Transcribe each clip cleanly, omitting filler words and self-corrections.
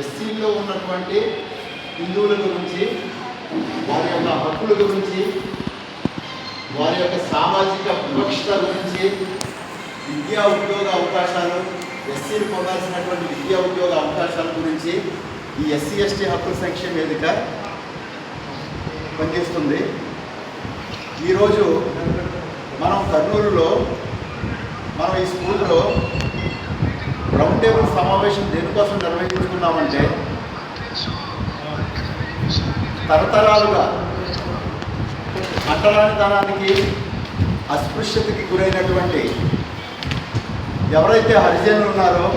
ఎస్సీలో ఉన్నటువంటి హిందువుల గురించి, వారి యొక్క హక్కుల గురించి, వారి యొక్క సామాజిక వివక్షత గురించి, విద్యా ఉద్యోగ అవకాశాలు, ఎస్సీలు పొందాల్సినటువంటి విద్యా ఉద్యోగ అవకాశాల గురించి ఈ ఎస్సీ ఎస్టీ హక్కుల సంక్షేమ వేదిక పనిచేస్తుంది. ఈరోజు మనం కర్నూలులో మనం ఈ స్కూల్లో రౌండ్ టేబుల్ సమావేశం దేనికోసం నిర్వహించుకున్నామంటే, తరతరాలుగా అంటరానితనానికి అస్పృశ్యతకి గురైనటువంటి ఎవరైతే హరిజనులు ఉన్నారో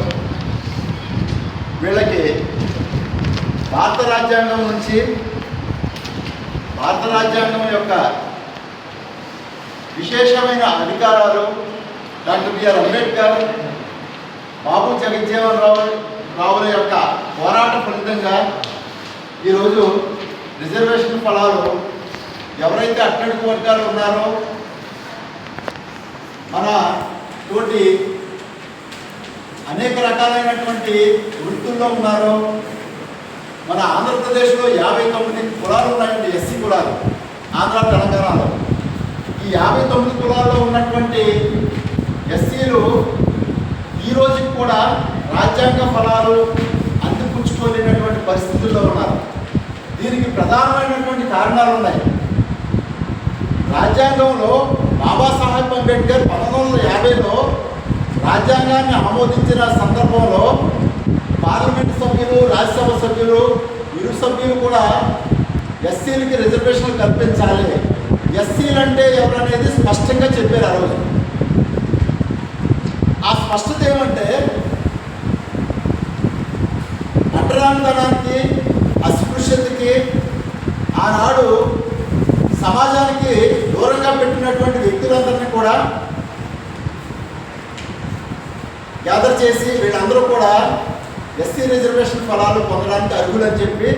వీళ్ళకి భారత రాజ్యాంగం నుంచి, భారత రాజ్యాంగం యొక్క విశేషమైన అధికారాలు డాక్టర్ బిఆర్ అంబేద్కర్, బాబు జగజ్జీవన్ రావుల యొక్క పోరాట ఫలితంగా ఈరోజు రిజర్వేషన్ ఫలాలు ఎవరైతే అట్టడుగు వర్గాలు ఉన్నారో, మన తోటి అనేక రకాలైనటువంటి వృత్తుల్లో ఉన్నారో, మన ఆంధ్రప్రదేశ్లో 59 కులాలు ఉన్నాయండి, ఎస్సీ కులాలు ఆంధ్ర తెలంగాణలో. ఈ 59 కులాల్లో ఉన్నటువంటి ఎస్సీలు ఈ రోజుకి కూడా రాజ్యాంగ ఫలాలు అందిపుచ్చుకోలేనటువంటి పరిస్థితుల్లో ఉన్నారు. దీనికి ప్రధానమైనటువంటి కారణాలు ఉన్నాయి. రాజ్యాంగంలో బాబాసాహెబ్ అంబేద్కర్ 1950లో రాజ్యాంగాన్ని ఆమోదించిన సందర్భంలో పార్లమెంటు సభ్యులు, రాజ్యసభ సభ్యులు, ఇరు సభ్యులు కూడా ఎస్సీలకి రిజర్వేషన్లు కల్పించాలి, ఎస్సీలు అంటే ఎవరనేది స్పష్టంగా చెప్పారు. ఆ రోజు ఆ స్పష్టత ఏమంటే, అంటరానితనానికి, అస్పృశ్యతకి ఆనాడు సమాజానికి దూరంగా పెట్టినటువంటి వ్యక్తులందరినీ కూడా గ్యాదర్ చేసి వీళ్ళందరూ కూడా ఎస్సీ రిజర్వేషన్ ఫలాలు పొందడానికి అర్హులని చెప్పి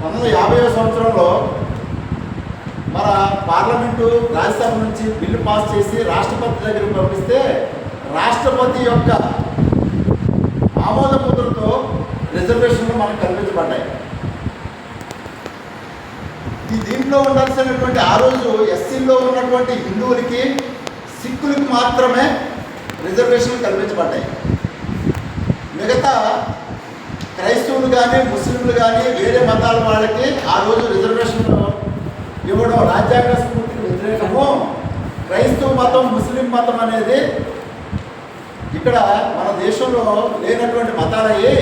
1950వ సంవత్సరంలో మన పార్లమెంటు, రాజ్యసభ నుంచి బిల్లు పాస్ చేసి రాష్ట్రపతి దగ్గరికి పంపిస్తే రాష్ట్రపతి యొక్క ఆమోద ముద్రతో రిజర్వేషన్లు మనకు కల్పించబడ్డాయి. దీంట్లో ఉండాల్సినటువంటి ఆ రోజు ఎస్సీల్లో ఉన్నటువంటి హిందువులకి, సిక్కులకి మాత్రమే రిజర్వేషన్లు కల్పించబడ్డాయి. మిగతా క్రైస్తవులు కానీ, ముస్లింలు కానీ, వేరే మతాల వాళ్ళకి ఆ రోజు రిజర్వేషన్లు ఇవ్వడం రాజ్యాంగ స్ఫూర్తికి వ్యతిరేకము. క్రైస్తవ మతం, ముస్లిం మతం అనేది ఇక్కడ మన దేశంలో లేనటువంటి మతాలయ్యి,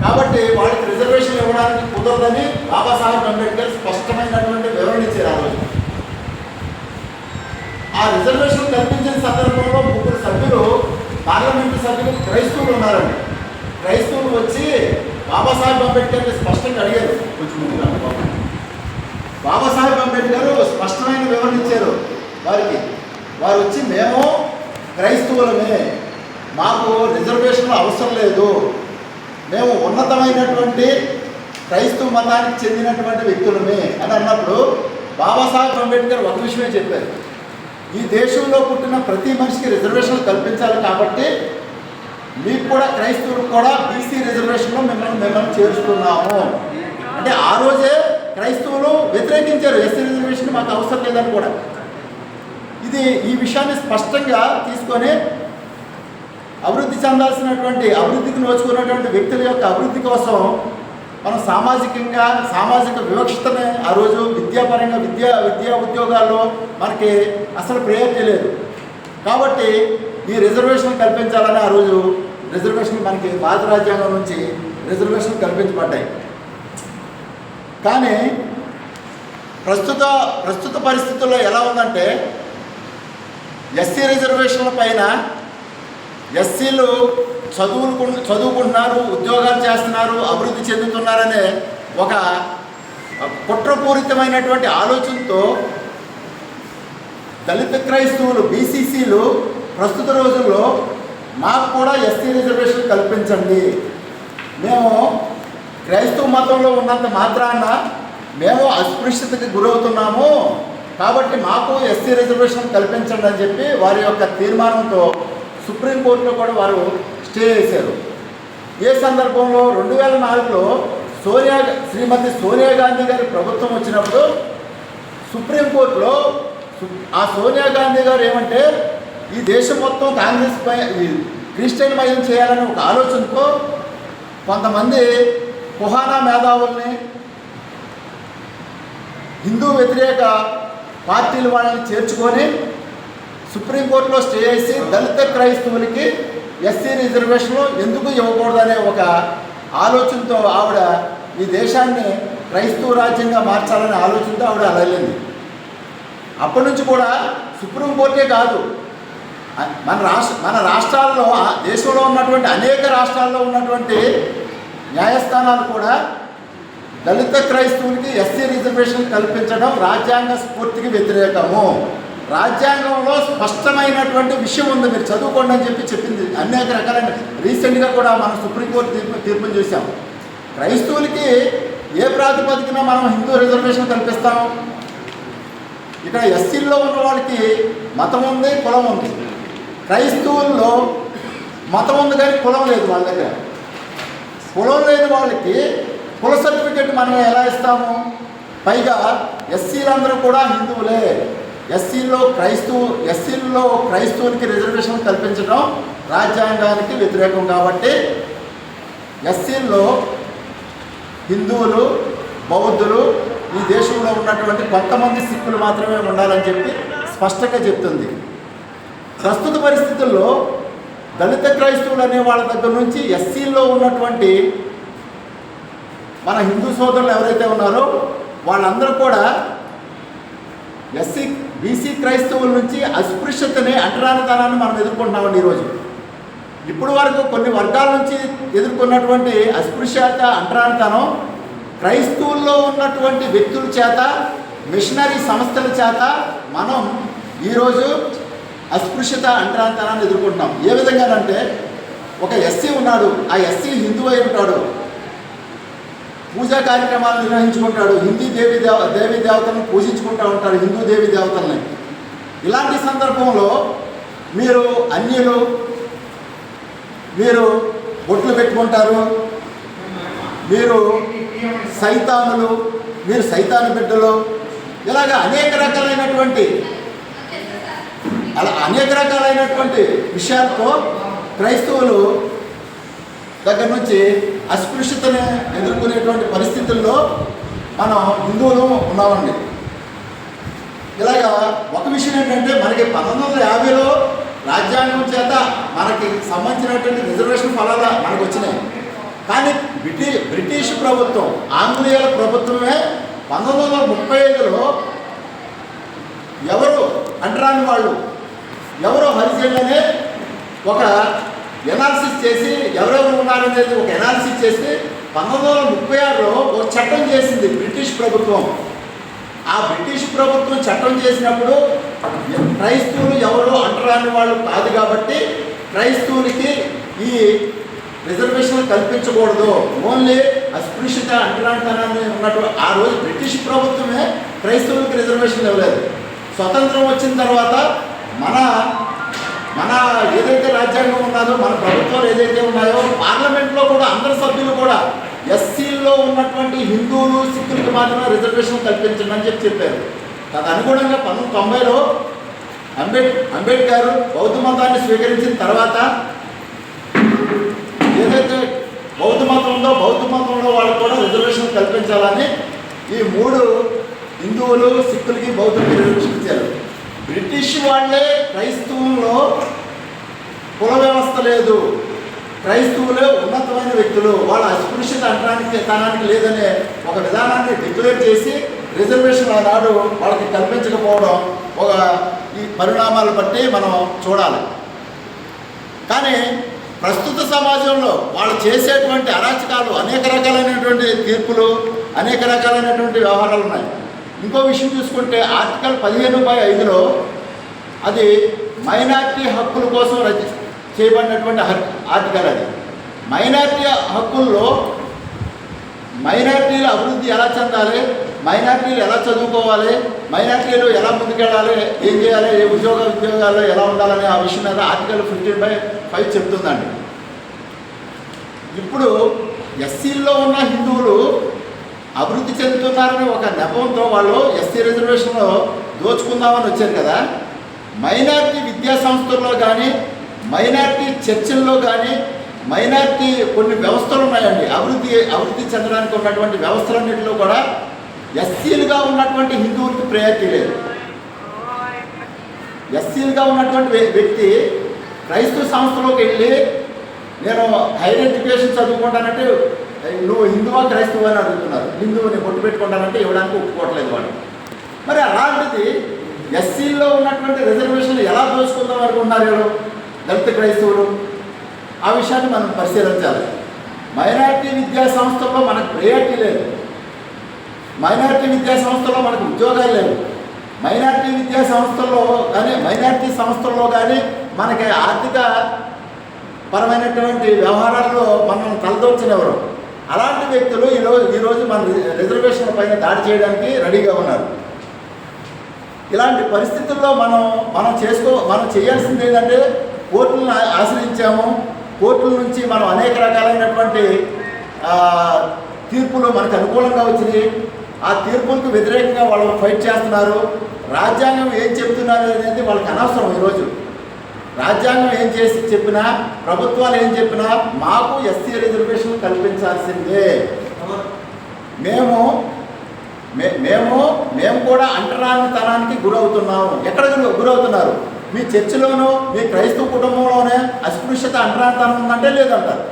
కాబట్టి వాళ్ళకి రిజర్వేషన్ ఇవ్వడానికి కుదరదని బాబాసాహెబ్ అంబేద్కర్ స్పష్టమైనటువంటి వివరణ ఇచ్చారు. ఆ రోజు ఆ రిజర్వేషన్ కల్పించిన సందర్భంలో 3 సభ్యులు, పార్లమెంటు సభ్యులు క్రైస్తవులు ఉన్నారండి. క్రైస్తవులు వచ్చి బాబాసాహెబ్ అంబేద్కర్ని స్పష్టంగా అడిగారు. కొంచెం ముందుగా బాబాసాహెబ్ అంబేద్కర్ స్పష్టమైన వివరణ ఇచ్చారు వారికి. వారు వచ్చి, మేము క్రైస్తవులమే, మాకు రిజర్వేషన్లు అవసరం లేదు, మేము ఉన్నతమైనటువంటి క్రైస్తవ మతానికి చెందినటువంటి వ్యక్తులమే అని అన్నప్పుడు బాబాసాహెబ్ అంబేద్కర్ ఒక విషయమే చెప్పారు, ఈ దేశంలో పుట్టిన ప్రతి మనిషికి రిజర్వేషన్లు కల్పించాలి, కాబట్టి మీకు కూడా క్రైస్తవులకు కూడా బీసీ రిజర్వేషన్లో మిమ్మల్ని చేరుస్తున్నాము అంటే ఆ రోజే క్రైస్తవులు వ్యతిరేకించారు. ఎస్సీ రిజర్వేషన్ మాకు అవసరం లేదని కూడా. ఈ విషయాన్ని స్పష్టంగా తీసుకొని అభివృద్ధి చెందాల్సినటువంటి, అభివృద్ధికి నోచుకున్నటువంటి వ్యక్తుల యొక్క అభివృద్ధి కోసం మనం సామాజికంగా సామాజిక వివక్షతని ఆ రోజు విద్యాపరంగా విద్యా ఉద్యోగాల్లో మనకి అసలు ప్రయోజనం లేదు. కాబట్టి ఈ రిజర్వేషన్ కల్పించాలని ఆ రోజు రిజర్వేషన్ మనకి భారత రాజ్యాంగం నుంచి రిజర్వేషన్ కల్పించబడ్డాయి. కానీ ప్రస్తుత పరిస్థితుల్లో ఎలా ఉందంటే, ఎస్సీ రిజర్వేషన్ల పైన ఎస్సీలు చదువుకుంటున్నారు, ఉద్యోగాలు చేస్తున్నారు, అభివృద్ధి చెందుతున్నారనే ఒక కుట్రపూరితమైనటువంటి ఆలోచనతో దళిత క్రైస్తవులు, బీసీసీలు ప్రస్తుత రోజుల్లో మాకు కూడా ఎస్సీ రిజర్వేషన్ కల్పించండి, మేము క్రైస్తవ మతంలో ఉన్నంత మాత్రాన మేము అస్పృశ్యతకి గురవుతున్నాము, కాబట్టి మాకు ఎస్సీ రిజర్వేషన్ కల్పించండి అని చెప్పి వారి యొక్క తీర్మానంతో సుప్రీంకోర్టులో కూడా వారు స్టే చేశారు. ఏ సందర్భంలో 2004లో శ్రీమతి సోనియా గాంధీ గారి ప్రభుత్వం వచ్చినప్పుడు సుప్రీంకోర్టులో ఆ సోనియా గాంధీ గారు ఏమంటే ఈ దేశం మొత్తం కాంగ్రెస్ క్రిస్టియన్ మయం చేయాలని ఒక ఆలోచనతో కొంతమంది కుహానా మేధావుల్ని హిందూ వ్యతిరేక పార్టీలు వాళ్ళని చేర్చుకొని సుప్రీంకోర్టులో స్టే చేసి దళిత క్రైస్తవులకి ఎస్సీ రిజర్వేషన్లు ఎందుకు ఇవ్వకూడదనే ఒక ఆలోచనతో ఆవిడ ఈ దేశాన్ని క్రైస్తవ రాజ్యంగా మార్చాలనే ఆలోచనతో ఆవిడ అలా వెళ్ళింది. అప్పటి నుంచి కూడా సుప్రీంకోర్టే కాదు, మన రాష్ట్రాల్లో దేశంలో ఉన్నటువంటి అనేక రాష్ట్రాల్లో ఉన్నటువంటి న్యాయస్థానాలు కూడా దళిత క్రైస్తవులకి ఎస్సీ రిజర్వేషన్ కల్పించడం రాజ్యాంగ స్ఫూర్తికి వ్యతిరేకము, రాజ్యాంగంలో స్పష్టమైనటువంటి విషయం ఉంది, మీరు చదువుకోండి అని చెప్పింది. అనేక రకాలైన రీసెంట్గా కూడా మనం సుప్రీంకోర్టు తీర్పును చూసాం. క్రైస్తవులకి ఏ ప్రాతిపదికన మనం హిందూ రిజర్వేషన్ కల్పిస్తాం? ఇక్కడ ఎస్సీల్లో ఉన్న వాళ్ళకి మతం ఉంది, కులం ఉంది. క్రైస్తవుల్లో మతం ఉంది కానీ కులం లేదు వాళ్ళ దగ్గర. కులం లేని వాళ్ళకి కుల సర్టిఫికెట్ మనం ఎలా ఇస్తాము? పైగా ఎస్సీలందరూ కూడా హిందువులే. ఎస్సీల్లో క్రైస్తవులకి రిజర్వేషన్ కల్పించడం రాజ్యాంగానికి వ్యతిరేకం కాబట్టి ఎస్సీల్లో హిందువులు, బౌద్ధులు, ఈ దేశంలో ఉన్నటువంటి కొంతమంది సిక్కులు మాత్రమే ఉండాలని చెప్పి స్పష్టంగా చెప్తుంది. ప్రస్తుత పరిస్థితుల్లో దళిత క్రైస్తవులు అనే వాళ్ళ దగ్గర నుంచి ఎస్సీల్లో ఉన్నటువంటి మన హిందూ సోదరులు ఎవరైతే ఉన్నారో వాళ్ళందరూ కూడా బీసీ క్రైస్తవుల నుంచి అస్పృశ్యతని, అంటరానితనాన్ని మనం ఎదుర్కొంటున్నామండి ఈరోజు. ఇప్పుడు వరకు కొన్ని వర్గాల నుంచి ఎదుర్కొన్నటువంటి అస్పృశ్యత, అంటరానితనం క్రైస్తవుల్లో ఉన్నటువంటి వ్యక్తుల చేత, మిషనరీ సంస్థల చేత మనం ఈరోజు అస్పృశ్యత, అంటరానితనాన్ని ఎదుర్కొంటున్నాం. ఏ విధంగానంటే ఒక ఎస్సీ ఉన్నాడు, ఆ ఎస్సీ హిందువు అయి ఉంటాడు, పూజా కార్యక్రమాలు నిర్వహించుకుంటాడు, దేవీ దేవతలను పూజించుకుంటూ ఉంటాడు, హిందూ దేవీ దేవతల్ని. ఇలాంటి సందర్భంలో మీరు అన్యులు, మీరు బొట్లు పెట్టుకుంటారు, మీరు సైతానులు, మీరు సైతాను బిడ్డలు, ఇలాగ అనేక రకాలైనటువంటి విషయాలతో క్రైస్తవులు దగ్గర నుంచి అస్పృశ్యతని ఎదుర్కొనేటువంటి పరిస్థితుల్లో మనం హిందువులు ఉన్నామండి. ఇలాగా ఒక విషయం ఏంటంటే మనకి 1950లో రాజ్యాంగం చేత మనకి సంబంధించినటువంటి రిజర్వేషన్ ఫలాలు మనకు వచ్చినాయి. కానీ బ్రిటిష్ ప్రభుత్వం, ఆంగ్లేయుల ప్రభుత్వమే 1935లో ఎవరు అంటరాని వాళ్ళు, ఎవరో హరిజనులనే ఒక ఎనాలిసిస్ చేసి ఎవరెవరు ఉన్నారనేది ఒక ఎనాలిసిస్ చేసి 1936లో ఒక చట్టం చేసింది బ్రిటిష్ ప్రభుత్వం. ఆ బ్రిటిష్ ప్రభుత్వం చట్టం చేసినప్పుడు క్రైస్తవులు ఎవరు అంటరాని వాళ్ళు కాదు కాబట్టి క్రైస్తవులకి ఈ రిజర్వేషన్ కల్పించకూడదు, ఓన్లీ అస్పృశ్యత, అంటరానితనాన్ని ఉన్నట్టు ఆ రోజు బ్రిటిష్ ప్రభుత్వమే క్రైస్తవులకి రిజర్వేషన్ ఇవ్వలేదు. స్వతంత్రం వచ్చిన తర్వాత మన ఏదైతే రాజ్యాంగం ఉన్నదో, మన ప్రభుత్వాలు ఏదైతే ఉన్నాయో, పార్లమెంట్లో కూడా అందరి సభ్యులు కూడా ఎస్సీల్లో ఉన్నటువంటి హిందువులు, సిక్కులకు మాత్రమే రిజర్వేషన్ కల్పించండి అని చెప్పారు. తదనుగుణంగా 1990లో అంబేద్కర్ బౌద్ధ మతాన్ని స్వీకరించిన తర్వాత ఏదైతే బౌద్ధ మతం ఉందో, బౌద్ధ మతంలో వాళ్ళకు కూడా రిజర్వేషన్ కల్పించాలని ఈ 3 హిందువులు, సిక్కులకి, బౌద్ధులకి రిజర్వేషన్ ఇచ్చారు. బ్రిటిష్ వాళ్ళే క్రైస్తవుల్లో కుల వ్యవస్థ లేదు, క్రైస్తవులే ఉన్నతమైన వ్యక్తులు, వాళ్ళ అస్పృశ్యత, అంటరానితనానికి లేదనే ఒక విధానాన్ని డిక్లేర్ చేసి రిజర్వేషన్ ఆనాడు వాళ్ళకి కల్పించకపోవడం ఈ పరిణామాలు బట్టి మనం చూడాలి. కానీ ప్రస్తుత సమాజంలో వాళ్ళు చేసేటువంటి అరాచకాలు, అనేక రకాలైనటువంటి తీర్పులు, అనేక రకాలైనటువంటి వ్యవహారాలు ఉన్నాయి. ఇంకో విషయం చూసుకుంటే ఆర్టికల్ 15/5లో అది మైనారిటీ హక్కుల కోసం చేయబడినటువంటి ఆర్టికల్. అది మైనారిటీ హక్కుల్లో మైనారిటీల అభివృద్ధి ఎలా చెందాలి, మైనారిటీలు ఎలా చదువుకోవాలి, మైనారిటీలు ఎలా ముందుకెళ్ళాలి, ఏం చేయాలి, ఏ ఉద్యోగాల్లో ఎలా ఉండాలనే ఆ విషయం మీద ఆర్టికల్ 15/5 చెప్తుందండి. ఇప్పుడు ఎస్సీల్లో ఉన్న హిందువులు అభివృద్ధి చెందుతున్నారని ఒక నెపంతో వాళ్ళు ఎస్సీ రిజర్వేషన్లో దోచుకుందామని వచ్చారు కదా. మైనారిటీ విద్యా సంస్థల్లో కానీ, మైనారిటీ చర్చిల్లో కానీ, మైనారిటీ కొన్ని వ్యవస్థలు ఉన్నాయండి. అభివృద్ధి చెందడానికి ఉన్నటువంటి వ్యవస్థలన్నింటిలో కూడా ఎస్సీలుగా ఉన్నటువంటి హిందువులకి ప్రయారిటీ లేదు. ఎస్సీలుగా ఉన్నటువంటి వ్యక్తి క్రైస్తవ సంస్థలోకి వెళ్ళి నేను హైయర్ ఎడ్యుకేషన్ చదువుకుంటానంటే నువ్వు హిందువా క్రైస్తవ అని అడుగుతున్నారు. హిందువుని పొట్టు పెట్టుకుంటానంటే ఇవ్వడానికి ఒప్పుకోవట్లేదు వాళ్ళు. మరి అలాంటిది ఎస్సీల్లో ఉన్నటువంటి రిజర్వేషన్లు ఎలా దోచుకుందాం అనుకుంటున్నారు వీళ్ళు దళిత క్రైస్తవులు? ఆ విషయాన్ని మనం పరిశీలించాలి. మైనారిటీ విద్యా సంస్థల్లో మనకు ప్రయారిటీ లేదు. మైనారిటీ విద్యా సంస్థల్లో మనకు ఉద్యోగాలు లేవు. మైనారిటీ విద్యా సంస్థల్లో కానీ, మైనారిటీ సంస్థల్లో కానీ మనకి ఆర్థిక పరమైనటువంటి వ్యవహారాల్లో మనం తలదోర్చినెవరు. అలాంటి వ్యక్తులు ఈరోజు మన రిజర్వేషన్ల పైన దాడి చేయడానికి రెడీగా ఉన్నారు. ఇలాంటి పరిస్థితుల్లో మనం చేయాల్సింది ఏంటంటే కోర్టులను ఆశ్రయించాము. కోర్టుల నుంచి మనం అనేక రకాలైనటువంటి తీర్పులు మనకు అనుకూలంగా వచ్చినాయి. ఆ తీర్పులకు వ్యతిరేకంగా వాళ్ళు ఫైట్ చేస్తున్నారు. రాజ్యాంగం ఏం చెప్తున్నారు అనేది వాళ్ళకి అనవసరం. ఈరోజు రాజ్యాంగం ఏం చెప్పినా, ప్రభుత్వాలు ఏం చెప్పినా మాకు ఎస్సీ రిజర్వేషన్ కల్పించాల్సిందే. మేము కూడా అంటరానితనానికి గురవుతున్నాము. ఎక్కడ గురవుతున్నారు? మీ చర్చిలోనూ, మీ క్రైస్తవ కుటుంబంలోనే అస్పృశ్యత, అంటరానితనం ఉందంటే లేదంటారు.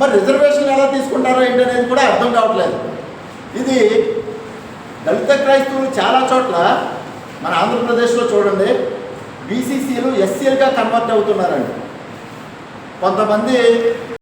మరి రిజర్వేషన్ ఎలా తీసుకుంటారో ఏంటనేది కూడా అర్థం కావట్లేదు. ఇది దళిత క్రైస్తవులు చాలా చోట్ల మన ఆంధ్రప్రదేశ్లో చూడండి, బీసీసీలు ఎస్సీలుగా కన్వర్ట్ అవుతున్నారండి. కొంతమంది